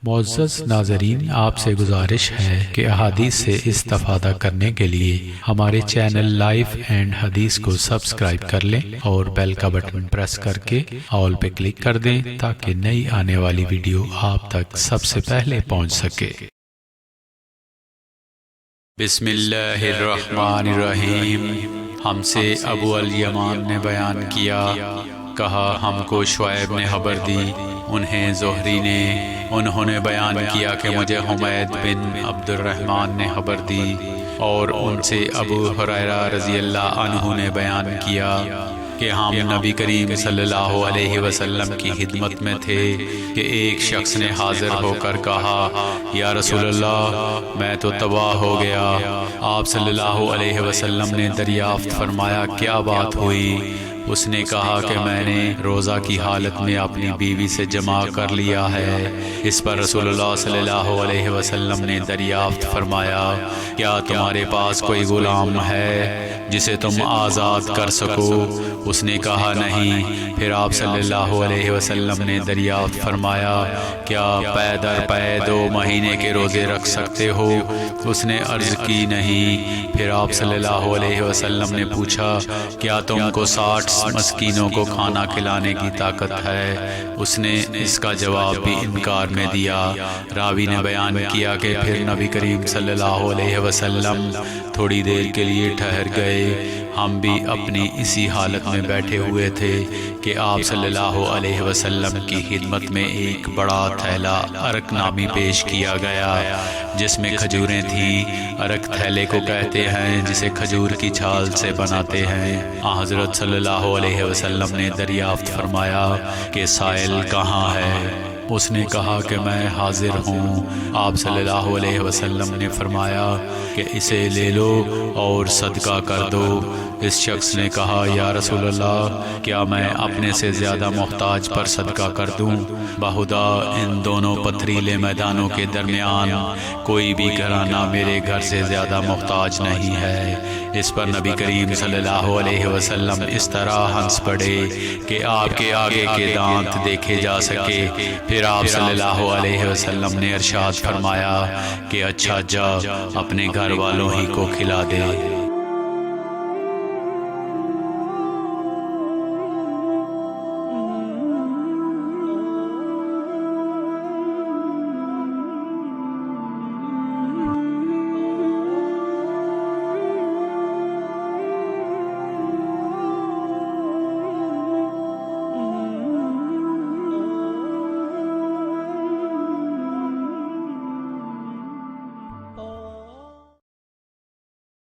معزز ناظرین، آپ سے گزارش ہے کہ احادیث سے استفادہ کرنے کے لیے ہمارے چینل لائف اینڈ حدیث کو سبسکرائب کر لیں اور بیل کا بٹن پریس کر کے آل پہ کلک کر دیں تاکہ نئی آنے والی ویڈیو آپ تک سب سے پہلے پہنچ سکے۔ بسم اللہ الرحمن الرحیم۔ ہم سے ابو الیمان نے بیان کیا، کہا ہم کو شعیب نے خبر دی، انہیں زہری نے، انہوں نے بیان کیا کہ مجھے حمید بن عبد الرحمن نے خبر دی، اور ان سے ابو ہریرہ رضی اللہ عنہ نے بیان کیا کہ ہم نبی کریم صلی اللہ علیہ وسلم کی خدمت میں تھے کہ ایک شخص نے حاضر ہو کر کہا، یا رسول اللہ، میں تو تباہ ہو گیا۔ آپ صلی اللہ علیہ وسلم نے دریافت فرمایا، کیا بات ہوئی؟ اس نے کہا کہ میں نے روزہ کی حالت میں اپنی بیوی سے جماع کر لیا ہے۔ اس پر رسول اللہ صلی اللہ علیہ وسلم نے دریافت فرمایا، کیا تمہارے پاس کوئی غلام ہے جسے تم آزاد کر سکو؟ اس نے کہا نہیں۔ پھر آپ صلی اللہ علیہ وسلم نے دریافت فرمایا، کیا پے در پے 2 مہینے کے روزے رکھ سکتے ہو؟ اس نے عرض کی نہیں۔ پھر آپ صلی اللہ علیہ وسلم نے پوچھا، کیا تم کو 60 مسکینوں کو کھانا کھلانے کی طاقت ہے؟ اس نے اس کا جواب بھی انکار میں دیا۔ راوی نے بیان کیا کہ پھر نبی کریم صلی اللہ علیہ وسلم تھوڑی دیر کے لیے ٹھہر گئے۔ ہم بھی اپنی اسی حالت میں بیٹھے ہوئے تھے کہ آپ صلی اللہ علیہ وسلم کی خدمت میں ایک بڑا تھیلا عرق نامی پیش کیا گیا جس میں کھجوریں تھیں۔ عرق تھیلے کو کہتے ہیں جسے کھجور کی چھال سے بناتے ہیں۔ حضرت صلی اللہ علیہ وسلم نے دریافت فرمایا کہ سائل کہاں ہے؟ اس نے کہا کہ میں حاضر ہوں۔ آپ صلی اللہ علیہ وسلم نے فرمایا کہ اسے لے لو اور صدقہ کر دو۔ اس شخص نے کہا، یا رسول اللہ، کیا میں اپنے سے زیادہ محتاج پر صدقہ کر دوں؟ بہدا ان دونوں پتھریلے میدانوں کے درمیان کوئی بھی گھرانہ میرے گھر سے زیادہ محتاج نہیں ہے۔ اس پر نبی کریم صلی اللہ علیہ وسلم اس طرح ہنس پڑے کہ آپ کے آگے کے دانت دیکھے جا سکے۔ پھر آپ صلی اللہ علیہ وسلم نے ارشاد فرمایا کہ اچھا جا، اپنے گھر والوں ہی کو کھلا دے۔